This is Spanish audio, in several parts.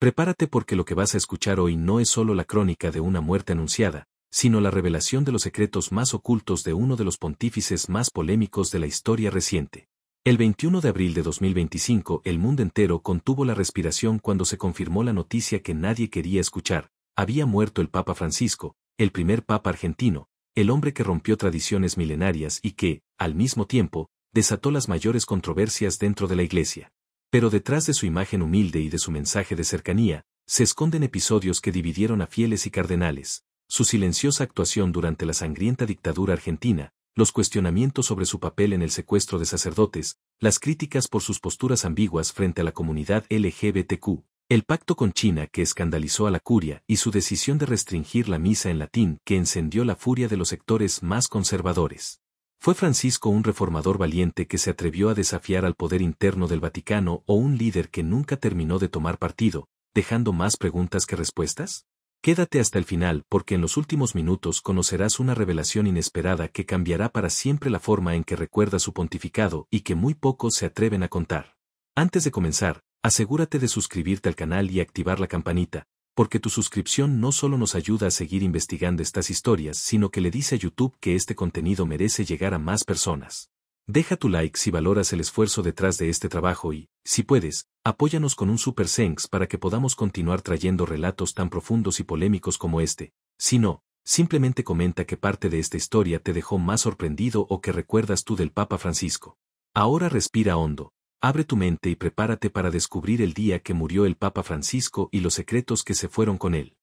Prepárate porque lo que vas a escuchar hoy no es solo la crónica de una muerte anunciada, sino la revelación de los secretos más ocultos de uno de los pontífices más polémicos de la historia reciente. El 21 de abril de 2025 el mundo entero contuvo la respiración cuando se confirmó la noticia que nadie quería escuchar: había muerto el Papa Francisco, el primer Papa argentino, el hombre que rompió tradiciones milenarias y que, al mismo tiempo, desató las mayores controversias dentro de la Iglesia. Pero detrás de su imagen humilde y de su mensaje de cercanía, se esconden episodios que dividieron a fieles y cardenales: su silenciosa actuación durante la sangrienta dictadura argentina, los cuestionamientos sobre su papel en el secuestro de sacerdotes, las críticas por sus posturas ambiguas frente a la comunidad LGBTQ, el pacto con China que escandalizó a la curia y su decisión de restringir la misa en latín que encendió la furia de los sectores más conservadores. ¿Fue Francisco un reformador valiente que se atrevió a desafiar al poder interno del Vaticano o un líder que nunca terminó de tomar partido, dejando más preguntas que respuestas? Quédate hasta el final porque en los últimos minutos conocerás una revelación inesperada que cambiará para siempre la forma en que recuerda su pontificado y que muy pocos se atreven a contar. Antes de comenzar, asegúrate de suscribirte al canal y activar la campanita, porque tu suscripción no solo nos ayuda a seguir investigando estas historias, sino que le dice a YouTube que este contenido merece llegar a más personas. Deja tu like si valoras el esfuerzo detrás de este trabajo y, si puedes, apóyanos con un super thanks para que podamos continuar trayendo relatos tan profundos y polémicos como este. Si no, simplemente comenta qué parte de esta historia te dejó más sorprendido o qué recuerdas tú del Papa Francisco. Ahora respira hondo. Abre tu mente y prepárate para descubrir el día que murió el Papa Francisco y los secretos que se fueron con él.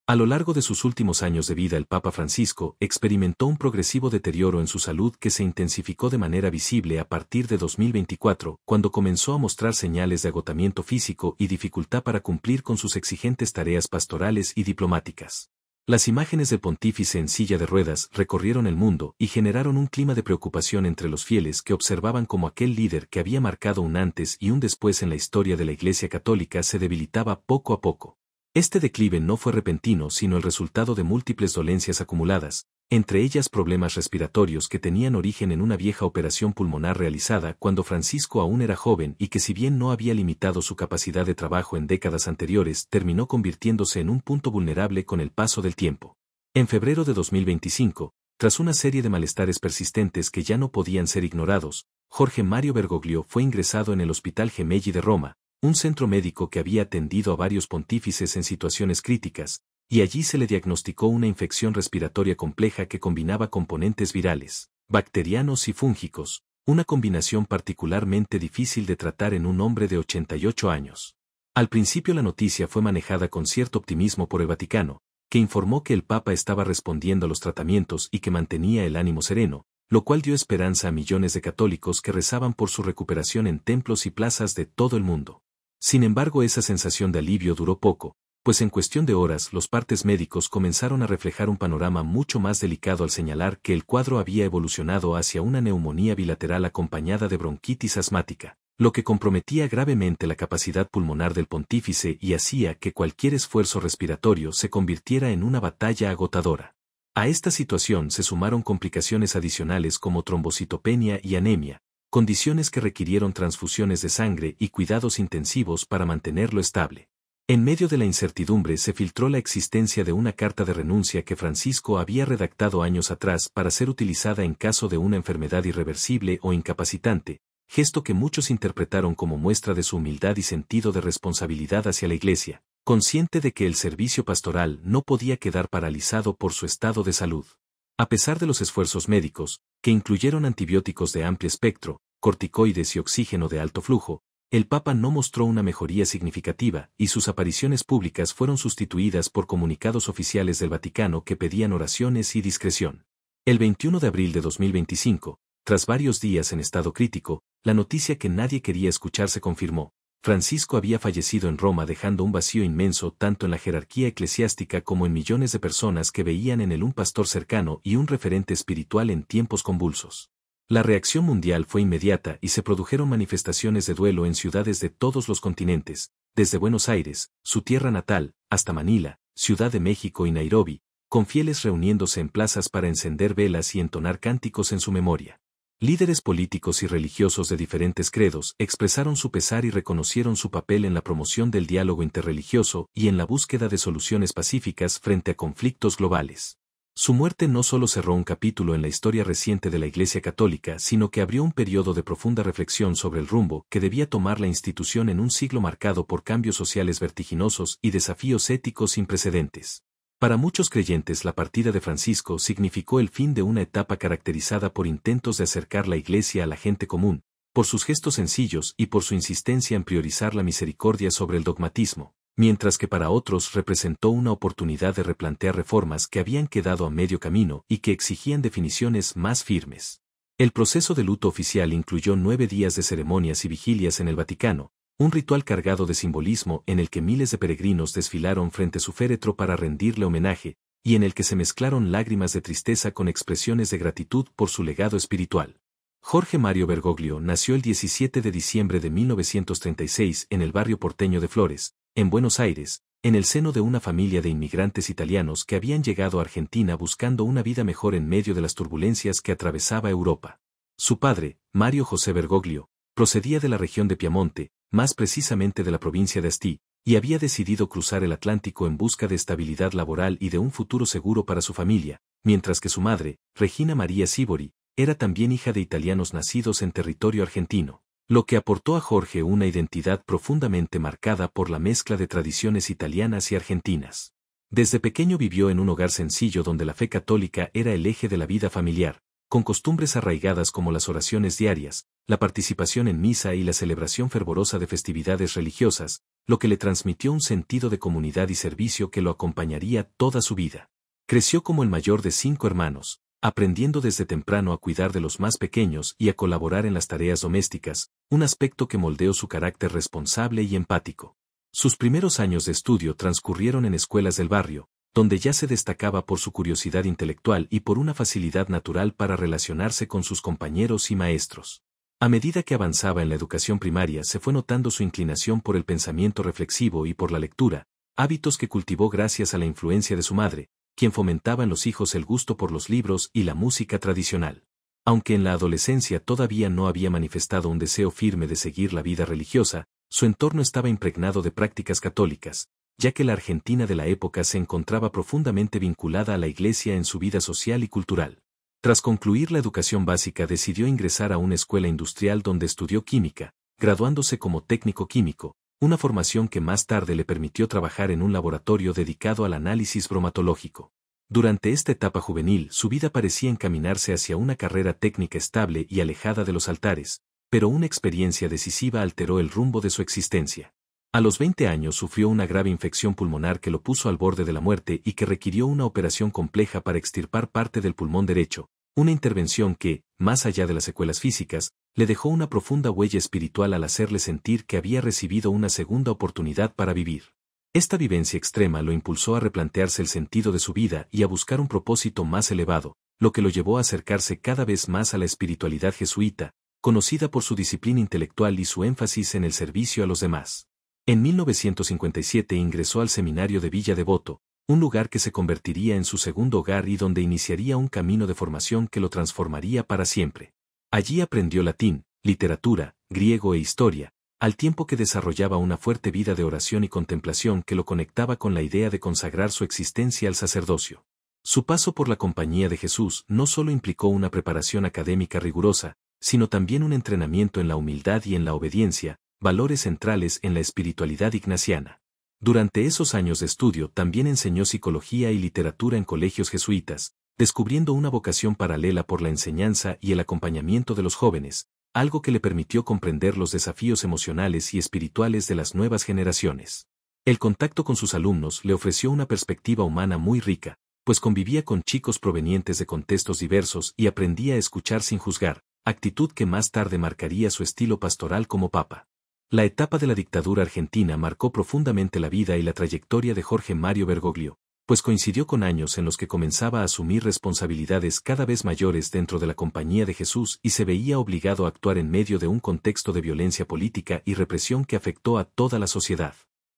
A lo largo de sus últimos años de vida el Papa Francisco experimentó un progresivo deterioro en su salud que se intensificó de manera visible a partir de 2024, cuando comenzó a mostrar señales de agotamiento físico y dificultad para cumplir con sus exigentes tareas pastorales y diplomáticas. Las imágenes del pontífice en silla de ruedas recorrieron el mundo y generaron un clima de preocupación entre los fieles que observaban cómo aquel líder que había marcado un antes y un después en la historia de la Iglesia Católica se debilitaba poco a poco. Este declive no fue repentino sino el resultado de múltiples dolencias acumuladas, entre ellas problemas respiratorios que tenían origen en una vieja operación pulmonar realizada cuando Francisco aún era joven y que, si bien no había limitado su capacidad de trabajo en décadas anteriores, terminó convirtiéndose en un punto vulnerable con el paso del tiempo. En febrero de 2025, tras una serie de malestares persistentes que ya no podían ser ignorados, Jorge Mario Bergoglio fue ingresado en el Hospital Gemelli de Roma, un centro médico que había atendido a varios pontífices en situaciones críticas, y allí se le diagnosticó una infección respiratoria compleja que combinaba componentes virales, bacterianos y fúngicos, una combinación particularmente difícil de tratar en un hombre de 88 años. Al principio la noticia fue manejada con cierto optimismo por el Vaticano, que informó que el Papa estaba respondiendo a los tratamientos y que mantenía el ánimo sereno, lo cual dio esperanza a millones de católicos que rezaban por su recuperación en templos y plazas de todo el mundo. Sin embargo, esa sensación de alivio duró poco, pues en cuestión de horas los partes médicos comenzaron a reflejar un panorama mucho más delicado al señalar que el cuadro había evolucionado hacia una neumonía bilateral acompañada de bronquitis asmática, lo que comprometía gravemente la capacidad pulmonar del pontífice y hacía que cualquier esfuerzo respiratorio se convirtiera en una batalla agotadora. A esta situación se sumaron complicaciones adicionales como trombocitopenia y anemia, condiciones que requirieron transfusiones de sangre y cuidados intensivos para mantenerlo estable. En medio de la incertidumbre se filtró la existencia de una carta de renuncia que Francisco había redactado años atrás para ser utilizada en caso de una enfermedad irreversible o incapacitante, gesto que muchos interpretaron como muestra de su humildad y sentido de responsabilidad hacia la Iglesia, consciente de que el servicio pastoral no podía quedar paralizado por su estado de salud. A pesar de los esfuerzos médicos, que incluyeron antibióticos de amplio espectro, corticoides y oxígeno de alto flujo, el Papa no mostró una mejoría significativa y sus apariciones públicas fueron sustituidas por comunicados oficiales del Vaticano que pedían oraciones y discreción. El 21 de abril de 2025, tras varios días en estado crítico, la noticia que nadie quería escuchar se confirmó: Francisco había fallecido en Roma dejando un vacío inmenso tanto en la jerarquía eclesiástica como en millones de personas que veían en él un pastor cercano y un referente espiritual en tiempos convulsos. La reacción mundial fue inmediata y se produjeron manifestaciones de duelo en ciudades de todos los continentes, desde Buenos Aires, su tierra natal, hasta Manila, Ciudad de México y Nairobi, con fieles reuniéndose en plazas para encender velas y entonar cánticos en su memoria. Líderes políticos y religiosos de diferentes credos expresaron su pesar y reconocieron su papel en la promoción del diálogo interreligioso y en la búsqueda de soluciones pacíficas frente a conflictos globales. Su muerte no solo cerró un capítulo en la historia reciente de la Iglesia Católica, sino que abrió un periodo de profunda reflexión sobre el rumbo que debía tomar la institución en un siglo marcado por cambios sociales vertiginosos y desafíos éticos sin precedentes. Para muchos creyentes, la partida de Francisco significó el fin de una etapa caracterizada por intentos de acercar la Iglesia a la gente común, por sus gestos sencillos y por su insistencia en priorizar la misericordia sobre el dogmatismo, mientras que para otros representó una oportunidad de replantear reformas que habían quedado a medio camino y que exigían definiciones más firmes. El proceso de luto oficial incluyó 9 días de ceremonias y vigilias en el Vaticano, un ritual cargado de simbolismo en el que miles de peregrinos desfilaron frente a su féretro para rendirle homenaje, y en el que se mezclaron lágrimas de tristeza con expresiones de gratitud por su legado espiritual. Jorge Mario Bergoglio nació el 17 de diciembre de 1936 en el barrio porteño de Flores, en Buenos Aires, en el seno de una familia de inmigrantes italianos que habían llegado a Argentina buscando una vida mejor en medio de las turbulencias que atravesaba Europa. Su padre, Mario José Bergoglio, procedía de la región de Piamonte, más precisamente de la provincia de Asti, y había decidido cruzar el Atlántico en busca de estabilidad laboral y de un futuro seguro para su familia, mientras que su madre, Regina María Sívori, era también hija de italianos nacidos en territorio argentino, lo que aportó a Jorge una identidad profundamente marcada por la mezcla de tradiciones italianas y argentinas. Desde pequeño vivió en un hogar sencillo donde la fe católica era el eje de la vida familiar, con costumbres arraigadas como las oraciones diarias, la participación en misa y la celebración fervorosa de festividades religiosas, lo que le transmitió un sentido de comunidad y servicio que lo acompañaría toda su vida. Creció como el mayor de 5 hermanos, aprendiendo desde temprano a cuidar de los más pequeños y a colaborar en las tareas domésticas, un aspecto que moldeó su carácter responsable y empático. Sus primeros años de estudio transcurrieron en escuelas del barrio, donde ya se destacaba por su curiosidad intelectual y por una facilidad natural para relacionarse con sus compañeros y maestros. A medida que avanzaba en la educación primaria se fue notando su inclinación por el pensamiento reflexivo y por la lectura, hábitos que cultivó gracias a la influencia de su madre, quien fomentaba en los hijos el gusto por los libros y la música tradicional. Aunque en la adolescencia todavía no había manifestado un deseo firme de seguir la vida religiosa, su entorno estaba impregnado de prácticas católicas, ya que la Argentina de la época se encontraba profundamente vinculada a la Iglesia en su vida social y cultural. Tras concluir la educación básica decidió ingresar a una escuela industrial donde estudió química, graduándose como técnico químico, una formación que más tarde le permitió trabajar en un laboratorio dedicado al análisis bromatológico. Durante esta etapa juvenil su vida parecía encaminarse hacia una carrera técnica estable y alejada de los altares, pero una experiencia decisiva alteró el rumbo de su existencia. A los 20 años sufrió una grave infección pulmonar que lo puso al borde de la muerte y que requirió una operación compleja para extirpar parte del pulmón derecho, una intervención que, más allá de las secuelas físicas, le dejó una profunda huella espiritual al hacerle sentir que había recibido una segunda oportunidad para vivir. Esta vivencia extrema lo impulsó a replantearse el sentido de su vida y a buscar un propósito más elevado, lo que lo llevó a acercarse cada vez más a la espiritualidad jesuita, conocida por su disciplina intelectual y su énfasis en el servicio a los demás. En 1957 ingresó al seminario de Villa Devoto, un lugar que se convertiría en su segundo hogar y donde iniciaría un camino de formación que lo transformaría para siempre. Allí aprendió latín, literatura, griego e historia, al tiempo que desarrollaba una fuerte vida de oración y contemplación que lo conectaba con la idea de consagrar su existencia al sacerdocio. Su paso por la Compañía de Jesús no solo implicó una preparación académica rigurosa, sino también un entrenamiento en la humildad y en la obediencia, valores centrales en la espiritualidad ignaciana. Durante esos años de estudio también enseñó psicología y literatura en colegios jesuitas, descubriendo una vocación paralela por la enseñanza y el acompañamiento de los jóvenes, algo que le permitió comprender los desafíos emocionales y espirituales de las nuevas generaciones. El contacto con sus alumnos le ofreció una perspectiva humana muy rica, pues convivía con chicos provenientes de contextos diversos y aprendía a escuchar sin juzgar, actitud que más tarde marcaría su estilo pastoral como papa. La etapa de la dictadura argentina marcó profundamente la vida y la trayectoria de Jorge Mario Bergoglio, pues coincidió con años en los que comenzaba a asumir responsabilidades cada vez mayores dentro de la Compañía de Jesús y se veía obligado a actuar en medio de un contexto de violencia política y represión que afectó a toda la sociedad.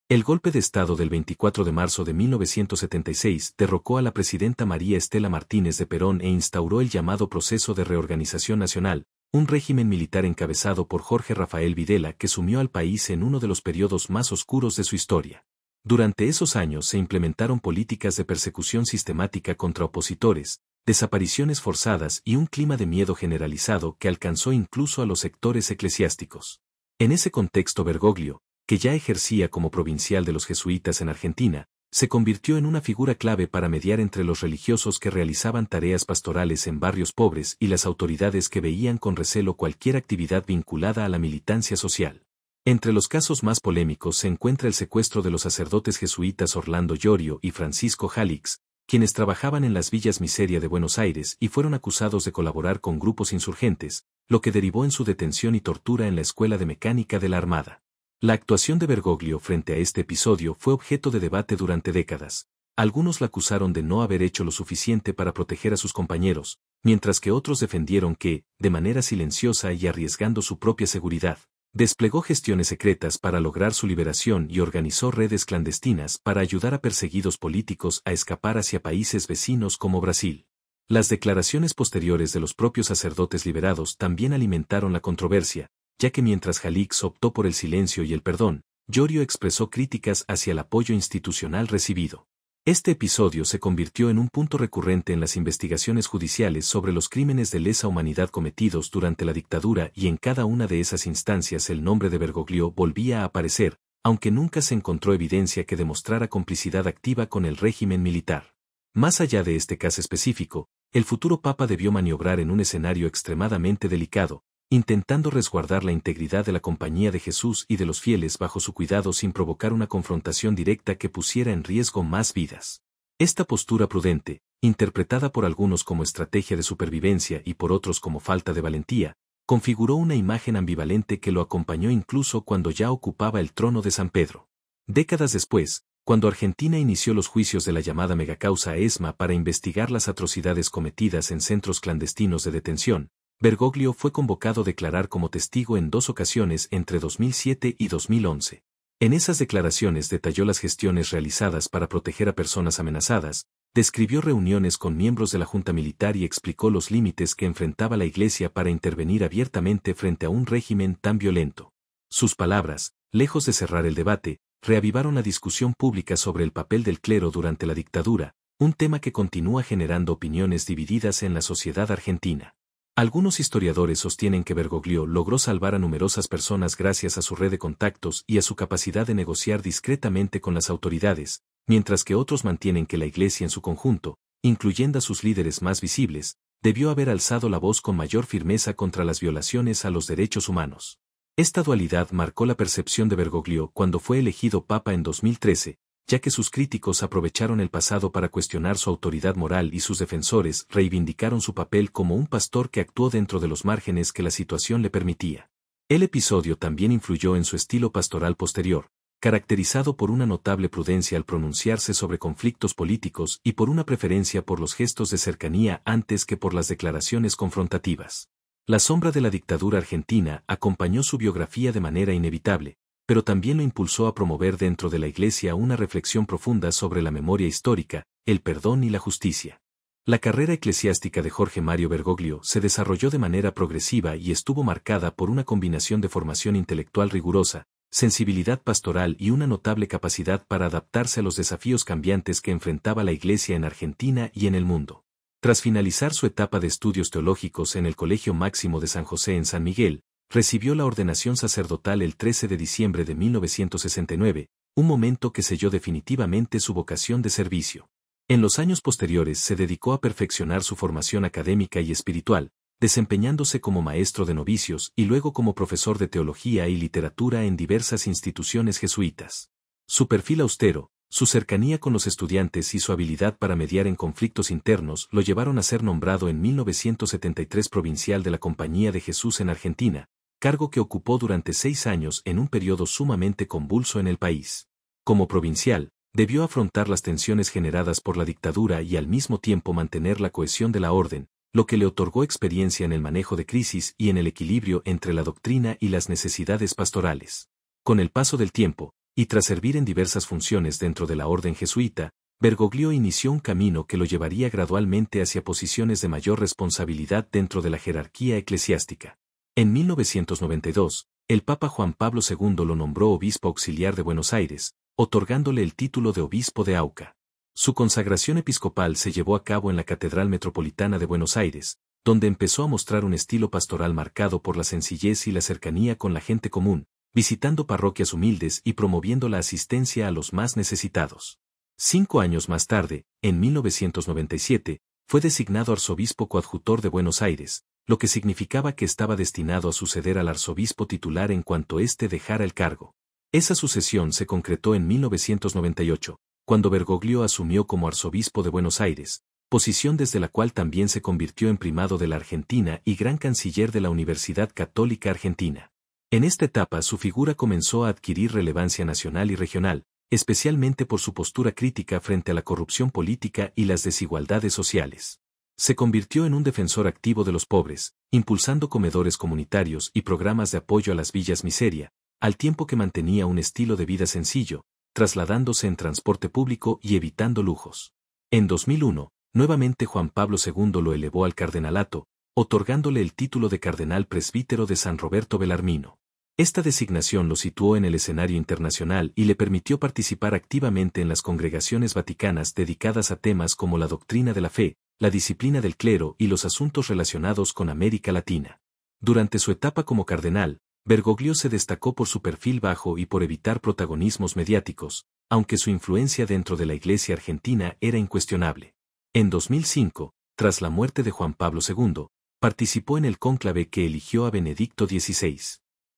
El golpe de Estado del 24 de marzo de 1976 derrocó a la presidenta María Estela Martínez de Perón e instauró el llamado Proceso de Reorganización Nacional, un régimen militar encabezado por Jorge Rafael Videla que sumió al país en uno de los periodos más oscuros de su historia. Durante esos años se implementaron políticas de persecución sistemática contra opositores, desapariciones forzadas y un clima de miedo generalizado que alcanzó incluso a los sectores eclesiásticos. En ese contexto Bergoglio, que ya ejercía como provincial de los jesuitas en Argentina, se convirtió en una figura clave para mediar entre los religiosos que realizaban tareas pastorales en barrios pobres y las autoridades que veían con recelo cualquier actividad vinculada a la militancia social. Entre los casos más polémicos se encuentra el secuestro de los sacerdotes jesuitas Orlando Llorio y Francisco Jalix, quienes trabajaban en las villas Miseria de Buenos Aires y fueron acusados de colaborar con grupos insurgentes, lo que derivó en su detención y tortura en la Escuela de Mecánica de la Armada. La actuación de Bergoglio frente a este episodio fue objeto de debate durante décadas. Algunos la acusaron de no haber hecho lo suficiente para proteger a sus compañeros, mientras que otros defendieron que, de manera silenciosa y arriesgando su propia seguridad, desplegó gestiones secretas para lograr su liberación y organizó redes clandestinas para ayudar a perseguidos políticos a escapar hacia países vecinos como Brasil. Las declaraciones posteriores de los propios sacerdotes liberados también alimentaron la controversia, ya que mientras Jalix optó por el silencio y el perdón, Llorio expresó críticas hacia el apoyo institucional recibido. Este episodio se convirtió en un punto recurrente en las investigaciones judiciales sobre los crímenes de lesa humanidad cometidos durante la dictadura y en cada una de esas instancias el nombre de Bergoglio volvía a aparecer, aunque nunca se encontró evidencia que demostrara complicidad activa con el régimen militar. Más allá de este caso específico, el futuro papa debió maniobrar en un escenario extremadamente delicado, intentando resguardar la integridad de la Compañía de Jesús y de los fieles bajo su cuidado sin provocar una confrontación directa que pusiera en riesgo más vidas. Esta postura prudente, interpretada por algunos como estrategia de supervivencia y por otros como falta de valentía, configuró una imagen ambivalente que lo acompañó incluso cuando ya ocupaba el trono de San Pedro. Décadas después, cuando Argentina inició los juicios de la llamada megacausa ESMA para investigar las atrocidades cometidas en centros clandestinos de detención, Bergoglio fue convocado a declarar como testigo en 2 ocasiones entre 2007 y 2011. En esas declaraciones detalló las gestiones realizadas para proteger a personas amenazadas, describió reuniones con miembros de la Junta Militar y explicó los límites que enfrentaba la Iglesia para intervenir abiertamente frente a un régimen tan violento. Sus palabras, lejos de cerrar el debate, reavivaron la discusión pública sobre el papel del clero durante la dictadura, un tema que continúa generando opiniones divididas en la sociedad argentina. Algunos historiadores sostienen que Bergoglio logró salvar a numerosas personas gracias a su red de contactos y a su capacidad de negociar discretamente con las autoridades, mientras que otros mantienen que la Iglesia en su conjunto, incluyendo a sus líderes más visibles, debió haber alzado la voz con mayor firmeza contra las violaciones a los derechos humanos. Esta dualidad marcó la percepción de Bergoglio cuando fue elegido papa en 2013, ya que sus críticos aprovecharon el pasado para cuestionar su autoridad moral y sus defensores reivindicaron su papel como un pastor que actuó dentro de los márgenes que la situación le permitía. El episodio también influyó en su estilo pastoral posterior, caracterizado por una notable prudencia al pronunciarse sobre conflictos políticos y por una preferencia por los gestos de cercanía antes que por las declaraciones confrontativas. La sombra de la dictadura argentina acompañó su biografía de manera inevitable, pero también lo impulsó a promover dentro de la Iglesia una reflexión profunda sobre la memoria histórica, el perdón y la justicia. La carrera eclesiástica de Jorge Mario Bergoglio se desarrolló de manera progresiva y estuvo marcada por una combinación de formación intelectual rigurosa, sensibilidad pastoral y una notable capacidad para adaptarse a los desafíos cambiantes que enfrentaba la Iglesia en Argentina y en el mundo. Tras finalizar su etapa de estudios teológicos en el Colegio Máximo de San José en San Miguel, recibió la ordenación sacerdotal el 13 de diciembre de 1969, un momento que selló definitivamente su vocación de servicio. En los años posteriores se dedicó a perfeccionar su formación académica y espiritual, desempeñándose como maestro de novicios y luego como profesor de teología y literatura en diversas instituciones jesuitas. Su perfil austero, su cercanía con los estudiantes y su habilidad para mediar en conflictos internos lo llevaron a ser nombrado en 1973 provincial de la Compañía de Jesús en Argentina, cargo que ocupó durante 6 años en un periodo sumamente convulso en el país. Como provincial, debió afrontar las tensiones generadas por la dictadura y al mismo tiempo mantener la cohesión de la orden, lo que le otorgó experiencia en el manejo de crisis y en el equilibrio entre la doctrina y las necesidades pastorales. Con el paso del tiempo, y tras servir en diversas funciones dentro de la orden jesuita, Bergoglio inició un camino que lo llevaría gradualmente hacia posiciones de mayor responsabilidad dentro de la jerarquía eclesiástica. En 1992, el Papa Juan Pablo II lo nombró obispo auxiliar de Buenos Aires, otorgándole el título de obispo de Auca. Su consagración episcopal se llevó a cabo en la Catedral Metropolitana de Buenos Aires, donde empezó a mostrar un estilo pastoral marcado por la sencillez y la cercanía con la gente común, visitando parroquias humildes y promoviendo la asistencia a los más necesitados. 5 años más tarde, en 1997, fue designado arzobispo coadjutor de Buenos Aires, lo que significaba que estaba destinado a suceder al arzobispo titular en cuanto éste dejara el cargo. Esa sucesión se concretó en 1998, cuando Bergoglio asumió como arzobispo de Buenos Aires, posición desde la cual también se convirtió en primado de la Argentina y gran canciller de la Universidad Católica Argentina. En esta etapa su figura comenzó a adquirir relevancia nacional y regional, especialmente por su postura crítica frente a la corrupción política y las desigualdades sociales. Se convirtió en un defensor activo de los pobres, impulsando comedores comunitarios y programas de apoyo a las villas miseria, al tiempo que mantenía un estilo de vida sencillo, trasladándose en transporte público y evitando lujos. En 2001, nuevamente Juan Pablo II lo elevó al cardenalato, otorgándole el título de cardenal presbítero de San Roberto Belarmino. Esta designación lo situó en el escenario internacional y le permitió participar activamente en las congregaciones vaticanas dedicadas a temas como la doctrina de la fe, la disciplina del clero y los asuntos relacionados con América Latina. Durante su etapa como cardenal, Bergoglio se destacó por su perfil bajo y por evitar protagonismos mediáticos, aunque su influencia dentro de la Iglesia argentina era incuestionable. En 2005, tras la muerte de Juan Pablo II, participó en el cónclave que eligió a Benedicto XVI.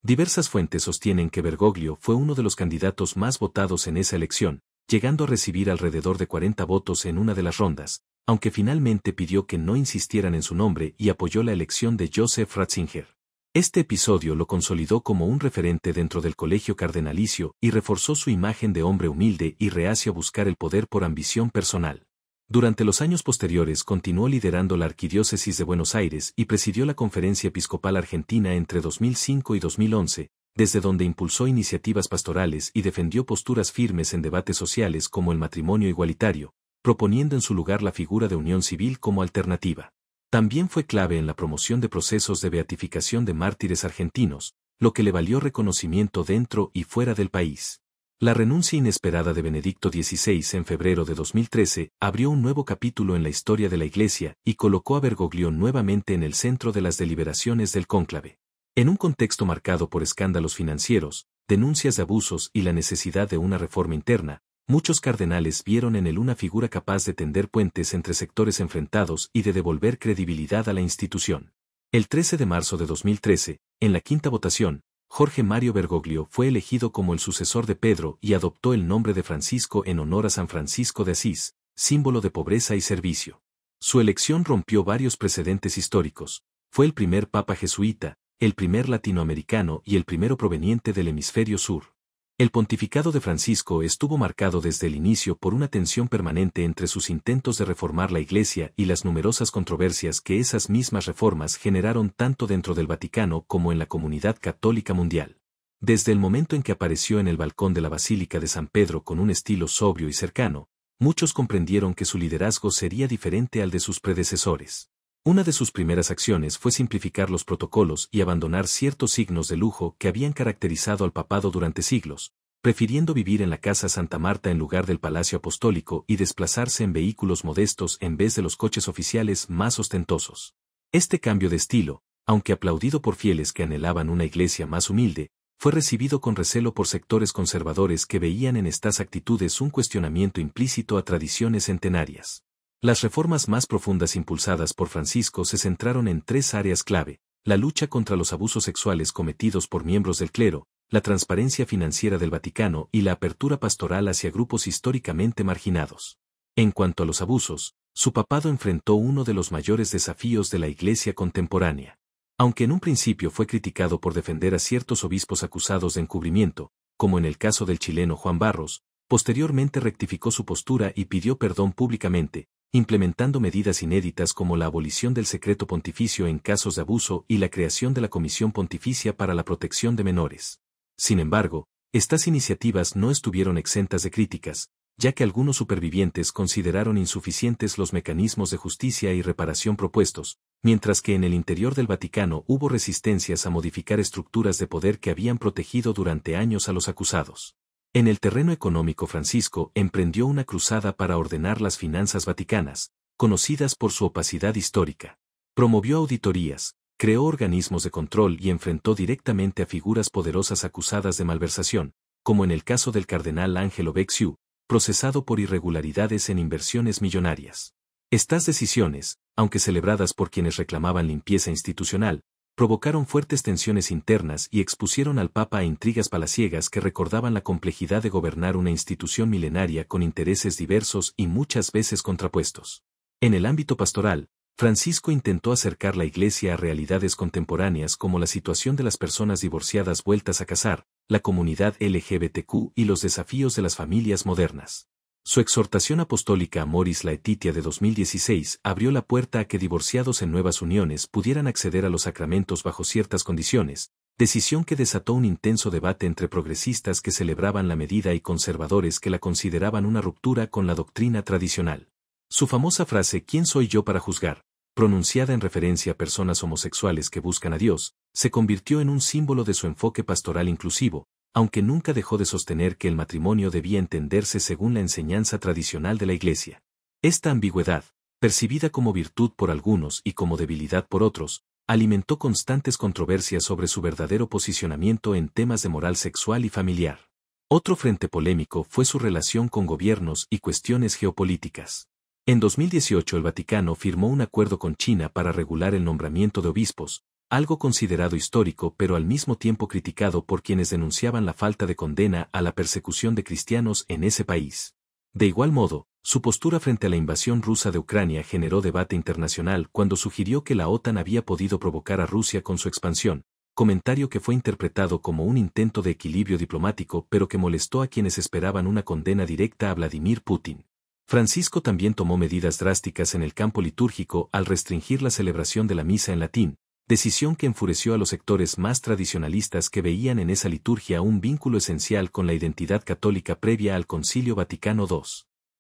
Diversas fuentes sostienen que Bergoglio fue uno de los candidatos más votados en esa elección, llegando a recibir alrededor de 40 votos en una de las rondas, aunque finalmente pidió que no insistieran en su nombre y apoyó la elección de Joseph Ratzinger. Este episodio lo consolidó como un referente dentro del colegio cardenalicio y reforzó su imagen de hombre humilde y reacio a buscar el poder por ambición personal. Durante los años posteriores continuó liderando la Arquidiócesis de Buenos Aires y presidió la Conferencia Episcopal Argentina entre 2005 y 2011, desde donde impulsó iniciativas pastorales y defendió posturas firmes en debates sociales como el matrimonio igualitario, proponiendo en su lugar la figura de unión civil como alternativa. También fue clave en la promoción de procesos de beatificación de mártires argentinos, lo que le valió reconocimiento dentro y fuera del país. La renuncia inesperada de Benedicto XVI en febrero de 2013 abrió un nuevo capítulo en la historia de la Iglesia y colocó a Bergoglio nuevamente en el centro de las deliberaciones del cónclave. En un contexto marcado por escándalos financieros, denuncias de abusos y la necesidad de una reforma interna, muchos cardenales vieron en él una figura capaz de tender puentes entre sectores enfrentados y de devolver credibilidad a la institución. El 13 de marzo de 2013, en la quinta votación, Jorge Mario Bergoglio fue elegido como el sucesor de Pedro y adoptó el nombre de Francisco en honor a San Francisco de Asís, símbolo de pobreza y servicio. Su elección rompió varios precedentes históricos. Fue el primer papa jesuita, el primer latinoamericano y el primero proveniente del hemisferio sur. El pontificado de Francisco estuvo marcado desde el inicio por una tensión permanente entre sus intentos de reformar la Iglesia y las numerosas controversias que esas mismas reformas generaron tanto dentro del Vaticano como en la comunidad católica mundial. Desde el momento en que apareció en el balcón de la Basílica de San Pedro con un estilo sobrio y cercano, muchos comprendieron que su liderazgo sería diferente al de sus predecesores. Una de sus primeras acciones fue simplificar los protocolos y abandonar ciertos signos de lujo que habían caracterizado al papado durante siglos, prefiriendo vivir en la Casa Santa Marta en lugar del Palacio Apostólico y desplazarse en vehículos modestos en vez de los coches oficiales más ostentosos. Este cambio de estilo, aunque aplaudido por fieles que anhelaban una iglesia más humilde, fue recibido con recelo por sectores conservadores que veían en estas actitudes un cuestionamiento implícito a tradiciones centenarias. Las reformas más profundas impulsadas por Francisco se centraron en 3 áreas clave: la lucha contra los abusos sexuales cometidos por miembros del clero, la transparencia financiera del Vaticano y la apertura pastoral hacia grupos históricamente marginados. En cuanto a los abusos, su papado enfrentó uno de los mayores desafíos de la Iglesia contemporánea. Aunque en un principio fue criticado por defender a ciertos obispos acusados de encubrimiento, como en el caso del chileno Juan Barros, posteriormente rectificó su postura y pidió perdón públicamente, implementando medidas inéditas como la abolición del secreto pontificio en casos de abuso y la creación de la Comisión Pontificia para la Protección de Menores. Sin embargo, Estas iniciativas no estuvieron exentas de críticas, ya que algunos supervivientes consideraron insuficientes los mecanismos de justicia y reparación propuestos, mientras que en el interior del Vaticano hubo resistencias a modificar estructuras de poder que habían protegido durante años a los acusados. En el terreno económico, Francisco emprendió una cruzada para ordenar las finanzas vaticanas, conocidas por su opacidad histórica. Promovió auditorías, creó organismos de control y enfrentó directamente a figuras poderosas acusadas de malversación, como en el caso del cardenal Angelo Becciu, procesado por irregularidades en inversiones millonarias. Estas decisiones, aunque celebradas por quienes reclamaban limpieza institucional, provocaron fuertes tensiones internas y expusieron al Papa a intrigas palaciegas que recordaban la complejidad de gobernar una institución milenaria con intereses diversos y muchas veces contrapuestos. En el ámbito pastoral, Francisco intentó acercar la Iglesia a realidades contemporáneas como la situación de las personas divorciadas vueltas a casar, la comunidad LGBTQ y los desafíos de las familias modernas. Su exhortación apostólica Amoris Laetitia de 2016 abrió la puerta a que divorciados en nuevas uniones pudieran acceder a los sacramentos bajo ciertas condiciones, decisión que desató un intenso debate entre progresistas que celebraban la medida y conservadores que la consideraban una ruptura con la doctrina tradicional. Su famosa frase «¿Quién soy yo para juzgar?», pronunciada en referencia a personas homosexuales que buscan a Dios, se convirtió en un símbolo de su enfoque pastoral inclusivo, aunque nunca dejó de sostener que el matrimonio debía entenderse según la enseñanza tradicional de la Iglesia. Esta ambigüedad, percibida como virtud por algunos y como debilidad por otros, alimentó constantes controversias sobre su verdadero posicionamiento en temas de moral sexual y familiar. Otro frente polémico fue su relación con gobiernos y cuestiones geopolíticas. En 2018 el Vaticano firmó un acuerdo con China para regular el nombramiento de obispos, algo considerado histórico pero al mismo tiempo criticado por quienes denunciaban la falta de condena a la persecución de cristianos en ese país. De igual modo, su postura frente a la invasión rusa de Ucrania generó debate internacional cuando sugirió que la OTAN había podido provocar a Rusia con su expansión, comentario que fue interpretado como un intento de equilibrio diplomático pero que molestó a quienes esperaban una condena directa a Vladimir Putin. Francisco también tomó medidas drásticas en el campo litúrgico al restringir la celebración de la misa en latín, decisión que enfureció a los sectores más tradicionalistas que veían en esa liturgia un vínculo esencial con la identidad católica previa al Concilio Vaticano II.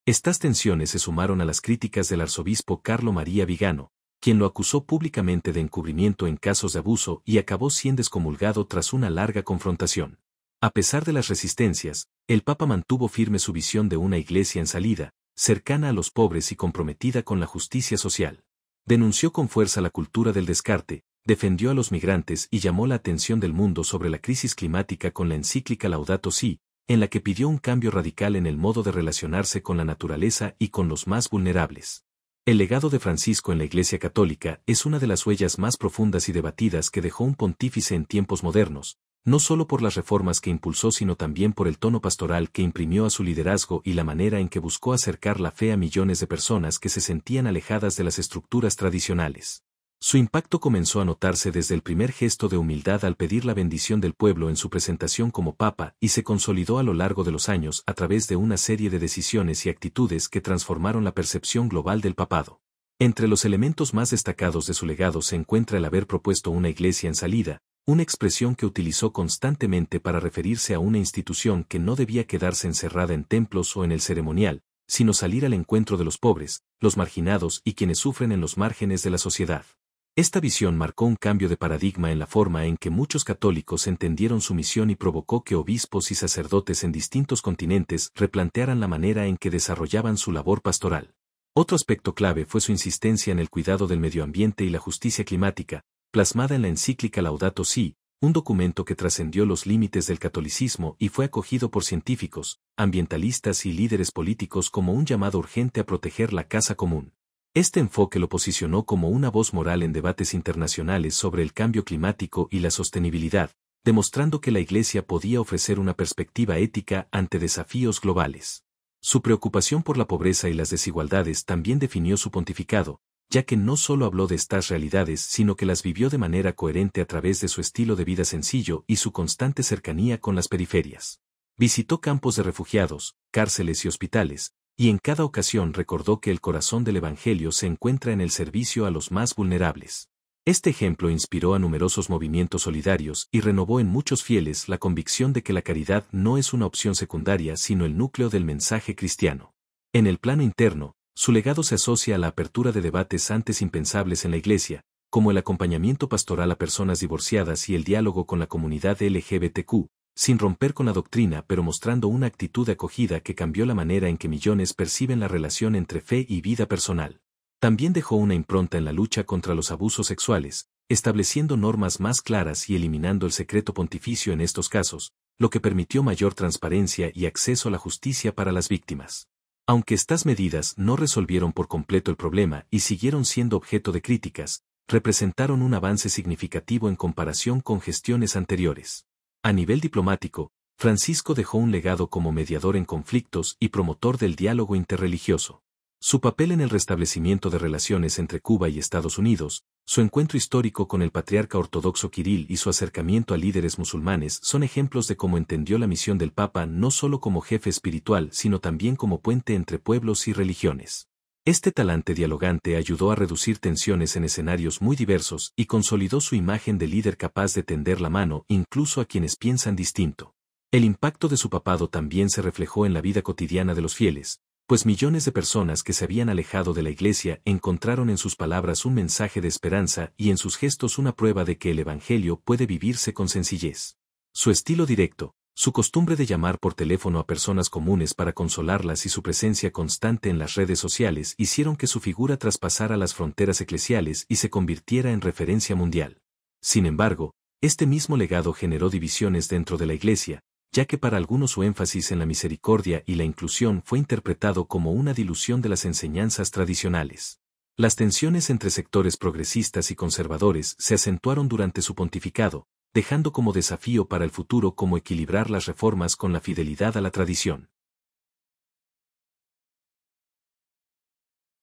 Estas tensiones se sumaron a las críticas del arzobispo Carlo María Vigano, quien lo acusó públicamente de encubrimiento en casos de abuso y acabó siendo excomulgado tras una larga confrontación. A pesar de las resistencias, el Papa mantuvo firme su visión de una iglesia en salida, cercana a los pobres y comprometida con la justicia social. Denunció con fuerza la cultura del descarte, defendió a los migrantes y llamó la atención del mundo sobre la crisis climática con la encíclica Laudato Si, en la que pidió un cambio radical en el modo de relacionarse con la naturaleza y con los más vulnerables. El legado de Francisco en la Iglesia Católica es una de las huellas más profundas y debatidas que dejó un pontífice en tiempos modernos, no solo por las reformas que impulsó sino también por el tono pastoral que imprimió a su liderazgo y la manera en que buscó acercar la fe a millones de personas que se sentían alejadas de las estructuras tradicionales. Su impacto comenzó a notarse desde el primer gesto de humildad al pedir la bendición del pueblo en su presentación como Papa y se consolidó a lo largo de los años a través de una serie de decisiones y actitudes que transformaron la percepción global del papado. Entre los elementos más destacados de su legado se encuentra el haber propuesto una iglesia en salida, una expresión que utilizó constantemente para referirse a una institución que no debía quedarse encerrada en templos o en el ceremonial, sino salir al encuentro de los pobres, los marginados y quienes sufren en los márgenes de la sociedad. Esta visión marcó un cambio de paradigma en la forma en que muchos católicos entendieron su misión y provocó que obispos y sacerdotes en distintos continentes replantearan la manera en que desarrollaban su labor pastoral. Otro aspecto clave fue su insistencia en el cuidado del medio ambiente y la justicia climática, plasmada en la encíclica Laudato Si, un documento que trascendió los límites del catolicismo y fue acogido por científicos, ambientalistas y líderes políticos como un llamado urgente a proteger la casa común. Este enfoque lo posicionó como una voz moral en debates internacionales sobre el cambio climático y la sostenibilidad, demostrando que la Iglesia podía ofrecer una perspectiva ética ante desafíos globales. Su preocupación por la pobreza y las desigualdades también definió su pontificado, ya que no solo habló de estas realidades sino que las vivió de manera coherente a través de su estilo de vida sencillo y su constante cercanía con las periferias. Visitó campos de refugiados, cárceles y hospitales, y en cada ocasión recordó que el corazón del Evangelio se encuentra en el servicio a los más vulnerables. Este ejemplo inspiró a numerosos movimientos solidarios y renovó en muchos fieles la convicción de que la caridad no es una opción secundaria sino el núcleo del mensaje cristiano. En el plano interno, su legado se asocia a la apertura de debates antes impensables en la Iglesia, como el acompañamiento pastoral a personas divorciadas y el diálogo con la comunidad LGBTQ, sin romper con la doctrina pero mostrando una actitud de acogida que cambió la manera en que millones perciben la relación entre fe y vida personal. También dejó una impronta en la lucha contra los abusos sexuales, estableciendo normas más claras y eliminando el secreto pontificio en estos casos, lo que permitió mayor transparencia y acceso a la justicia para las víctimas. Aunque estas medidas no resolvieron por completo el problema y siguieron siendo objeto de críticas, representaron un avance significativo en comparación con gestiones anteriores. A nivel diplomático, Francisco dejó un legado como mediador en conflictos y promotor del diálogo interreligioso. Su papel en el restablecimiento de relaciones entre Cuba y Estados Unidos, su encuentro histórico con el patriarca ortodoxo Kirill y su acercamiento a líderes musulmanes son ejemplos de cómo entendió la misión del Papa no solo como jefe espiritual sino también como puente entre pueblos y religiones. Este talante dialogante ayudó a reducir tensiones en escenarios muy diversos y consolidó su imagen de líder capaz de tender la mano incluso a quienes piensan distinto. El impacto de su papado también se reflejó en la vida cotidiana de los fieles, pues millones de personas que se habían alejado de la Iglesia encontraron en sus palabras un mensaje de esperanza y en sus gestos una prueba de que el Evangelio puede vivirse con sencillez. Su estilo directo, su costumbre de llamar por teléfono a personas comunes para consolarlas y su presencia constante en las redes sociales hicieron que su figura traspasara las fronteras eclesiales y se convirtiera en referencia mundial. Sin embargo, este mismo legado generó divisiones dentro de la Iglesia, ya que para algunos su énfasis en la misericordia y la inclusión fue interpretado como una dilución de las enseñanzas tradicionales. Las tensiones entre sectores progresistas y conservadores se acentuaron durante su pontificado, dejando como desafío para el futuro cómo equilibrar las reformas con la fidelidad a la tradición.